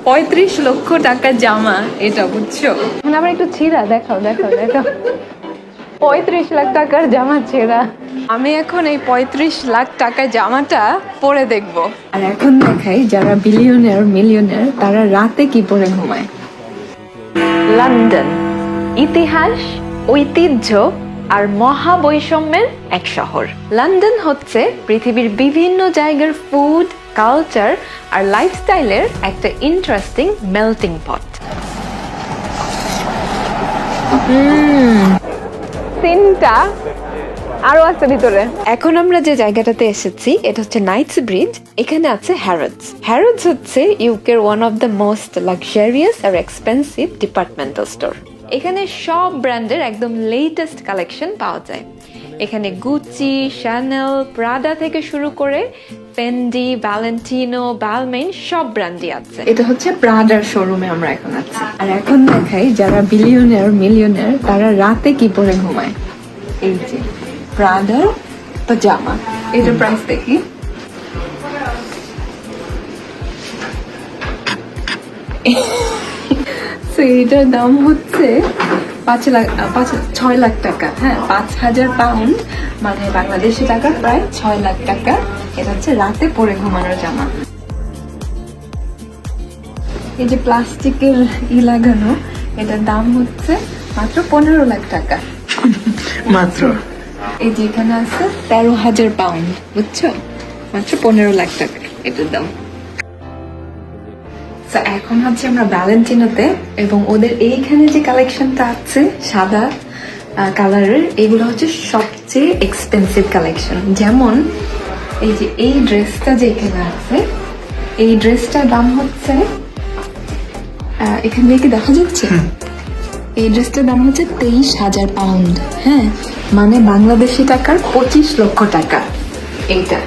35 লক্ষ টাকার জামা এটা, বুঝছো? এখন আবার একটু ছিঁড়া, দেখাও দেখাও দেখাও। 35 লাখ টাকার জামা ছেঁড়া। আমি এখন এই 35 লাখ টাকার জামাটা পরে দেখব। আর এখন দেখাই যারা বিলিয়নার মিলিয়নার তারা রাতে কি পরে ঘুমায়। লন্ডন ইতিহাস, ঐতিহ্য আর মহাবৈষম্যের এক শহর। লন্ডন হচ্ছে পৃথিবীর বিভিন্ন জায়গার ফুড, কালচার আর লাইফস্টাইলের একটা ইন্টারেস্টিং মেল্টিং পট। সিনটা আরো আছে ভিতরে। এখন আমরা যে জায়গাটাতে এসেছি এটা হচ্ছে নাইটস ব্রিজ। এখানে আছে হ্যারোডস। হ্যারোডস হচ্ছে ইউকের one of the most luxurious আর এক্সপেন্সিভ ডিপার্টমেন্টাল স্টোর। এখানে সব ব্র্যান্ডের একদম লেটেস্ট কালেকশন পাওয়া যায়। এখানে গুচি, শ্যানেল, প্রাডা থেকে শুরু করে ফেন্ডি, ভ্যালেন্টিনো, বালমেইন সব ব্র্যান্ডই আছে। এটা হচ্ছে প্রাডার শোরুমে আমরা এখন আছি। আর এখন দেখাই যারা বিলিয়নার মিলিয়নার তারা রাতে কি পরে ঘুমায়। এই যে প্রাডার পাজামা, এটার প্রাইস দেখি। এটার দাম হচ্ছে 6 লাখ টাকা। হ্যাঁ, 5,000 পাউন্ড, মানে বাংলাদেশি টাকা প্রায় 6 লাখ টাকা। এটা হচ্ছে রাতে পরে ঘুমানোর জামা। এই যে প্লাস্টিকের লাগানো, এটার দাম হচ্ছে মাত্র 15 লাখ টাকা মাত্র। এই যে এখানে আছে 13,000 পাউন্ড, বুঝছো? মাত্র 15 লাখ টাকা এটার দাম। এখন হচ্ছে আমরা ভ্যালেন্টিনোতে, এবং ওদের এইখানে যে কালেকশনটা আছে সাদা কালারের, এগুলো হচ্ছে সবচেয়ে এক্সপেন্সিভ কালেকশন। যেমন এই যে এই ড্রেসটা যে এখানে আছে, এই ড্রেসটার দাম হচ্ছে, এখান থেকে দেখা যাচ্ছে, এই ড্রেসটার দাম হচ্ছে 23,000 পাউন্ড। হ্যাঁ, মানে বাংলাদেশি টাকার 25 লক্ষ টাকা এইটা।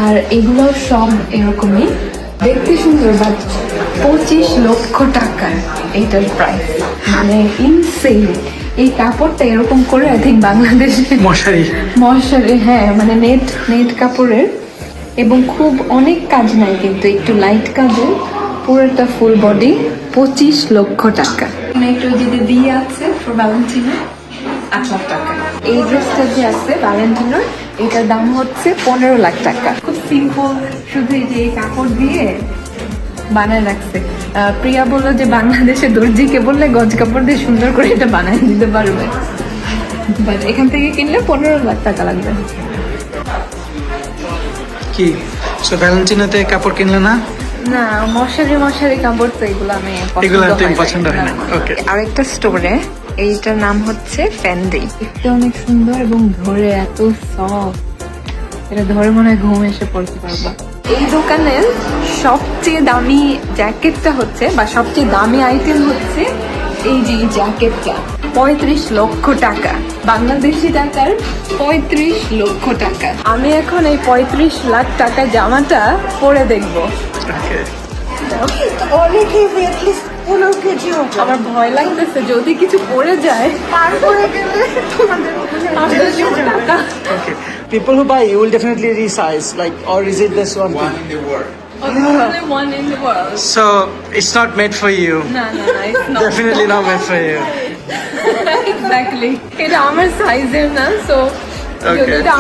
আর এগুলো সব এরকমই দেখতে সুন্দর, বাট 25 লক্ষ টাকা এইটার প্রাইস, মানে ইনসেন। এই কাপড়টা এরকম করে আই থিঙ্ক বাংলাদেশে মশারি, হ্যাঁ, মানে নেট কাপড়ের, এবং খুব অনেক কাজ নাই কিন্তু একটু লাইট কাজের, পুরোটা ফুল বডি, 25 লক্ষ টাকা। একটু যদি দিয়ে আছে ফর ভ্যালেন্টিনো 8 লাখ টাকা। এই ড্রেসটা যে আছে ভ্যালেন্টিনোর, এটার দাম হচ্ছে 15 লাখ টাকা। খুব সিম্পল, শুধু এই যে কাপড় দিয়ে বানায় রাখছে। প্রিয়া বললো যে বাংলাদেশে দর্জিকে বললে গজ কাপড় দিয়ে সুন্দর করে এটা বানায় দিতে পারবে, বাট এখান থেকে কিনলে 15 লাখ টাকা লাগবে। কি ভ্যালেন্টিনোতে কাপড় কিনলে না? না, মশারি কাপড় তো এগুলো আমি পছন্দ হয় না। ওকে, আরেকটা স্টোরে, এইটার নাম হচ্ছে ফেন্ডি। এটা অনেক সুন্দর এবং ধরে এত সফট, এটা ধরে মনে হয় ঘুম এসে পড়তে পারবা। এই দোকানের সবচেয়ে দামি জ্যাকেটটা হচ্ছে, বা সবচেয়ে দামি আইটেম হচ্ছে এই যে জ্যাকেটটা, 35 লক্ষ টাকা, বাংলাদেশি টাকার 35 লক্ষ টাকা। আমি এখন এই 35 লাখ টাকা জামাটা পরে দেখবো। আমার ভয় লাগতেছে যদি কিছু পড়ে যায়, তারপরে গেলে টাকা। People who buy you will definitely resize, like, or is it this one thing? in the world. Only one in the world. So it's not made for you. No, it's not. Definitely not made for you. Exactly. এটা আমার সাইজের না, so Okay. এটা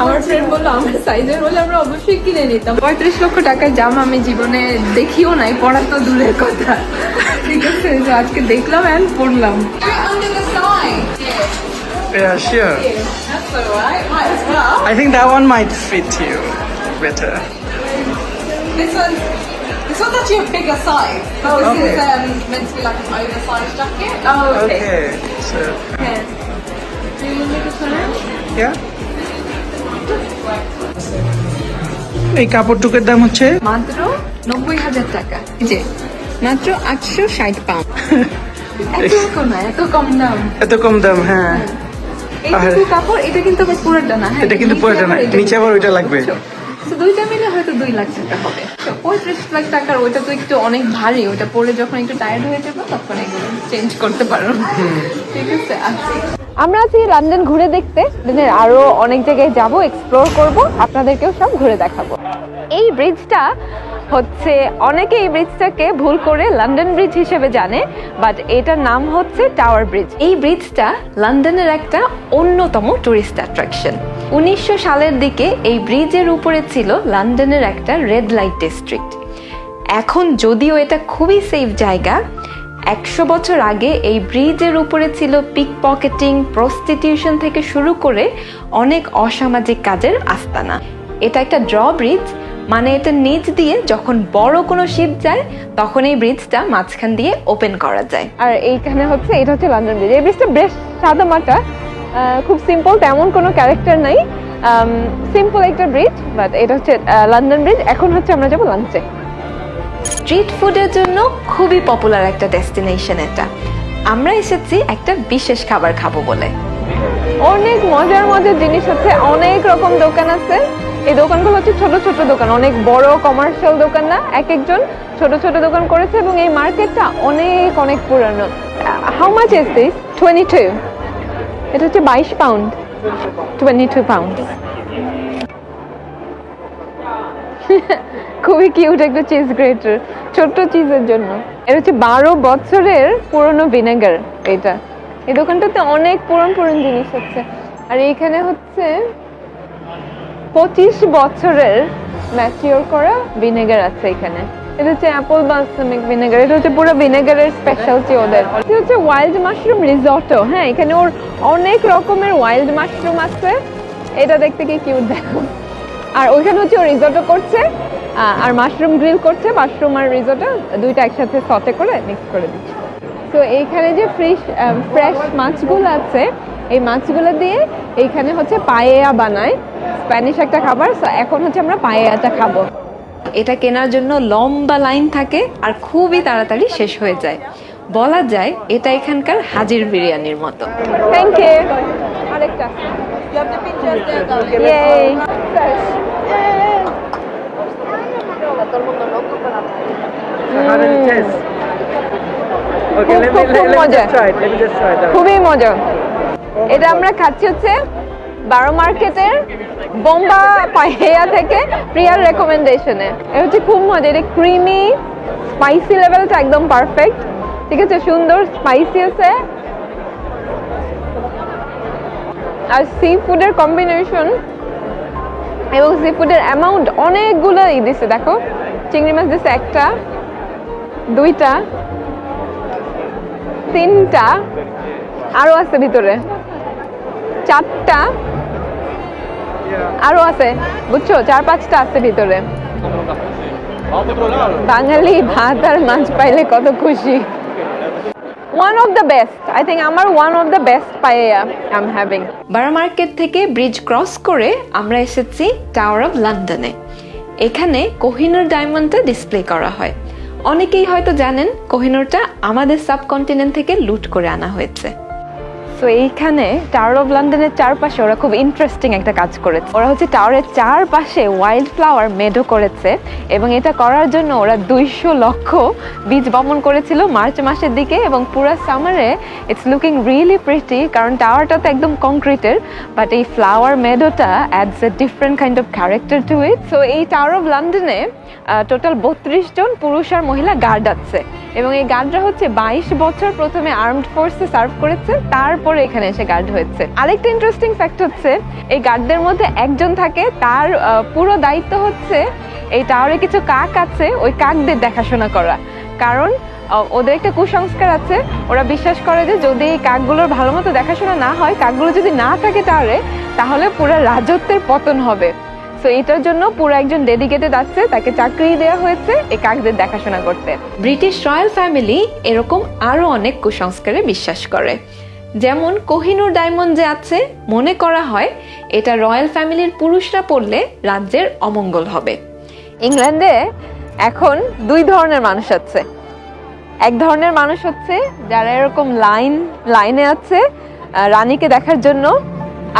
আমার friend বললো আমার সাইজের বলে আমরা অবশ্যই কিনে নিতাম। 35 লক্ষ টাকার জামা আমি জীবনে দেখিও নাই, পড়া তো দূরের কথা। ঠিক আছে, তো আজকে দেখলাম এন্ড পড়লাম। Yeah, sure. That's alright. Might as well. I think that one might fit you better. This one's actually a bigger size. This is meant to be like an oversized jacket. Oh, Okay. So, Okay. Do you want me to turn it? yeah. এই কাপড়টুকের দাম হচ্ছে মাত্র 90,000 টাকা। এই যে মাত্র 860 pound. এত কম দাম। এত কম দাম, হ্যাঁ। এইটুকু কাপড়, এটা কিন্তু আবার পুরোটা না। এটা কিন্তু পুরোটা না, নিচে আবার ওইটা লাগবে। তো দুইটা মিলে হয়তো 2 লাখ টাকা হবে। 35 লাখ টাকার ওইটা তো একটু অনেক ভারী, ওটা পরে যখন একটু টায়ার্ড হয়ে যাবে তখন এগুলো চেঞ্জ করতে পারো। ঠিক আছে, আমরা আছি লন্ডন ঘুরে দেখতে, লন্ডনের আরো অনেক জায়গায় যাব, এক্সপ্লোর করব, আপনাদেরকেও সব ঘুরে দেখাবো। এই ব্রিজটা হচ্ছে অনেকে এই ব্রিজটাকে ভুল করে লন্ডন ব্রিজ হিসেবে জানে, বাট এটার নাম হচ্ছে টাওয়ার ব্রিজ। এই ব্রিজটা লন্ডনের একটা অন্যতম টুরিস্ট অ্যাট্রাকশন। 1900 সালের দিকে এই ব্রিজের উপরে ছিল লন্ডনের একটা রেড লাইট ডিস্ট্রিক্ট। এখন যদিও এটা খুবই সেফ জায়গা, 100 বছর আগে এই ব্রিজের উপরে ছিল পিক পকেটিং, প্রস্টিটিউশন থেকে শুরু করে অনেক অসামাজিক কাজের আস্তানা। এটা একটা ড্র ব্রিজ, মানে এটা নিচ দিয়ে যখন বড় কোনো শিপ যায় তখন এই ব্রিজটা মাঝখান দিয়ে ওপেন করা যায়। আর এইখানে হচ্ছে এটা হচ্ছে লন্ডন ব্রিজ। এই ব্রিজটা বেশ সাদামাটা, খুব সিম্পল, তেমন কোনো ক্যারেক্টার নাই, সিম্পল একটা ব্রিজ, বাট এটা হচ্ছে লন্ডন ব্রিজ। এখন হচ্ছে আমরা যাবো লাঞ্চে। স্ট্রিট ফুডের জন্য খুবই পপুলার একটা ডেস্টিনেশন এটা। আমরা এসেছি একটা বিশেষ খাবার খাবো বলে। অনেক মজার মজার জিনিস হচ্ছে, অনেক রকম দোকান আছে। এই দোকানগুলো হচ্ছে ছোট ছোট দোকান, অনেক বড় কমার্শিয়াল দোকান না, এক একজন ছোট ছোট দোকান করেছে। এবং এই মার্কেটটা অনেক অনেক পুরানো। How much is this? 22। এটা হচ্ছে 22 পাউন্ড, 22 পাউন্ড। খুবই কিউট একটা চিজ গ্রেটার, ছোট্ট চিজের জন্য। এটা হচ্ছে 12 বছরের পুরনো ভিনেগার। এটা এই দোকানটাতে অনেক পুরনো জিনিস হচ্ছে। আর এইখানে হচ্ছে 25 বছরের ম্যাচিওর করা ভিনেগার আছে এখানে। এটা হচ্ছে অ্যাপল বালসামিক ভিনেগার। এটা হচ্ছে পুরো ভিনেগারের স্পেশালিটি ওদের। এটা হচ্ছে ওয়াইল্ড মাশরুম রিসোর্টও। হ্যাঁ, এখানে ওর অনেক রকমের ওয়াইল্ড মাশরুম আছে। এটা দেখতে কি কিউট দেখো। আর ওইখানে হচ্ছে ও রিসোর্টও করছে আর মাশরুম গ্রিল করছে। মাশরুম আর রিসোর্টও দুইটা একসাথে সটে করে মিক্স করে দিচ্ছে। তো এইখানে যে ফ্রেশ মাছগুলো আছে, এই মাছগুলো দিয়ে এইখানে হচ্ছে পায়েয়া বানায়, স্প্যানিশ একটা খাবার। এখন হচ্ছে আমরা পায়েয়াটা খাবো। এটা কেনার জন্য লম্বা লাইন থাকে আর খুবই তাড়াতাড়ি শেষ হয়ে যায়। বলা যায় এটা এখানকার হাজির বিরিয়ানির মতো। Thank you. আরেকটা Yay. খুবই মজা। এটা আমরা খাচ্ছি হচ্ছে 12 মার্কেটের বোম্বা পায়েয়া থেকে প্রিয়ার রেকমেন্ডেশনে। এটা হচ্ছে খুব মজা। এটা ক্রিমি, স্পাইসি লেভেলটা একদম পারফেক্ট। ঠিক আছে, সুন্দর স্পাইসি আছে। আর সি ফুডের কম্বিনেশন এবং সি ফুডের অ্যামাউন্ট অনেকগুলো দিচ্ছে। দেখো, চিংড়ি মাছ দিচ্ছে 1টা, 2টা, 3টা, আরো আছে ভিতরে 4টা, আরো আছে, বুঝছো, 4-5টা আছে ভিতরে। বাঙালি ভাত আর মাছ পাইলে কত খুশি। One of the best, I think আমার one of the best paella I'm having. বারা মার্কেট থেকে ব্রিজ ক্রস করে আমরা এসেছি টাওয়ার অফ লন্ডনে। এখানে কোহিনুর ডায়মন্ডটা ডিসপ্লে করা হয়। অনেকেই হয়তো জানেন কোহিনুরটা আমাদের সাবকন্টিনেন্ট থেকে লুট করে আনা হয়েছে। সো এইখানে টাওয়ার অফ লন্ডনের চারপাশে ওরা খুব ইন্টারেস্টিং একটা কাজ করেছে। ওরা হচ্ছে টাওয়ারের চারপাশে ওয়াইল্ড ফ্লাওয়ার মেডো করেছে এবং এটা করার জন্য ওরা 200 লক্ষ বীজ বপন করেছিল মার্চ মাসের দিকে। এবং পুরো সামারে ইটস লুকিং রিয়েলি প্রিটি, কারণ টাওয়ারটা তো একদম কংক্রিটের, বাট এই ফ্লাওয়ার মেডোটা adds a different kind of character to it. So এই টাওয়ার অফ লন্ডনে টোটাল 32 জন পুরুষ আর মহিলা গার্ড আছে এবং এই গার্ডরা হচ্ছে 22 বছর প্রথমে আর্মড ফোর্সে সার্ভ করেছে, তারপরে এখানে এসে গার্ড হয়েছে। আরেকটা ইন্টারেস্টিং ফ্যাক্ট হচ্ছে এই গার্ডদের মধ্যে একজন থাকে, তার পুরো দায়িত্ব হচ্ছে এই টাওয়ারে কিছু কাক আছে, ওই কাকদের দেখাশোনা করা। কারণ ওদের একটা কুসংস্কার আছে, ওরা বিশ্বাস করে যে যদি এই কাকগুলোর ভালো মতো দেখাশোনা না হয়, কাকগুলো যদি না থাকে টাওয়ারে, তাহলে পুরো রাজত্বের পতন হবে। সো এটার জন্য পুরো একজন ডেডিকেটেড আছে, তাকে চাকরি দেওয়া হয়েছে এই কাকদের দেখাশোনা করতে। ব্রিটিশ রয়্যাল ফ্যামিলি এরকম আরো অনেক কুসংস্কারে বিশ্বাস করে। যেমন কোহিনুর ডায়মন্ড যে আছে, মনে করা হয় এটা রয়্যাল ফ্যামিলির পুরুষরা পড়লে রাজ্যের অমঙ্গল হবে। ইংল্যান্ডে এখন 2 ধরনের মানুষ আছে। এক ধরনের মানুষ হচ্ছে যারা এরকম লাইনে আছে রানীকে দেখার জন্য,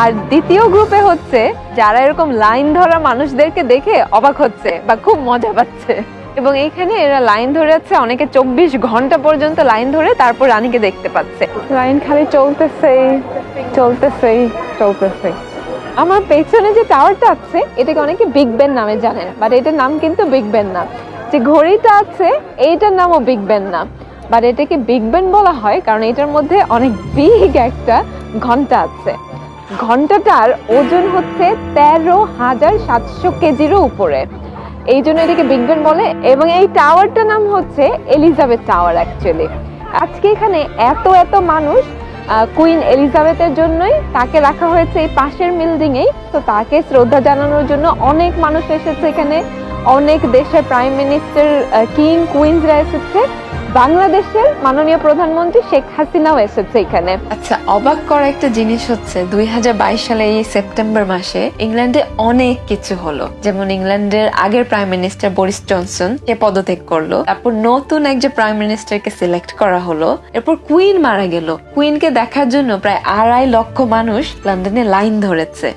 আর দ্বিতীয় গ্রুপে হচ্ছে যারা এরকম লাইন ধরা মানুষদেরকে দেখে অবাক হচ্ছে বা খুব মজা পাচ্ছে। এবং এইখানে এরা লাইন ধরে আছে, অনেকে 24 ঘন্টা পর্যন্ত লাইন ধরে তারপর রানীকে দেখতে পাচ্ছে। লাইন খালি চলতেছে। আমার পেছনে যে টাওয়ারটা আছে এটাকে অনেকে বিগ বেন নামে জানেন, বাট এটার নাম কিন্তু বিগ বেন না। যে ঘড়িটা আছে এইটার নামও বিগ বেন না, বাট এটাকে বিগ বেন বলা হয় কারণ এটার মধ্যে অনেক বিগ একটা ঘন্টা আছে। ঘন্টাটার ওজন হচ্ছে 13,700 কেজিরও উপরে, এই জন্য এটাকে বিগ বেন বলে। এবং এই টাওয়ারটার নাম হচ্ছে এলিজাবেথ টাওয়ার অ্যাকচুয়ালি। আজকে এখানে এত এত মানুষ কুইন এলিজাবেথের জন্যই তাকে রাখা হয়েছে এই পাশের বিল্ডিংয়েই। তো তাকে শ্রদ্ধা জানানোর জন্য অনেক মানুষ এসেছে এখানে, অনেক দেশের প্রাইম মিনিস্টার, কিং, কুইনসরা এসেছে, বাংলাদেশের মাননীয় প্রধানমন্ত্রী শেখ হাসিনাও এসেছে এখানে। আচ্ছা, অবাক করা একটা জিনিস হচ্ছে 2022 সালে এই সেপ্টেম্বর মাসে ইংল্যান্ডে অনেক কিছু হলো। যেমন ইংল্যান্ডের আগের প্রাইম মিনিস্টার বরিস জনসন সে পদত্যাগ করলো, তারপর নতুন একজন প্রাইম মিনিস্টারকে সিলেক্ট করা হলো, এরপর কুইন মারা গেল। কুইনকে দেখার জন্য প্রায় 2.5 লক্ষ মানুষ লন্ডনে লাইন ধরেছে।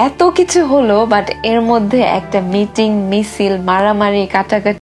এত কিছু হলো, বাট এর মধ্যে একটা মিটিং, মিছিল, মারামারি, কাটাকাটি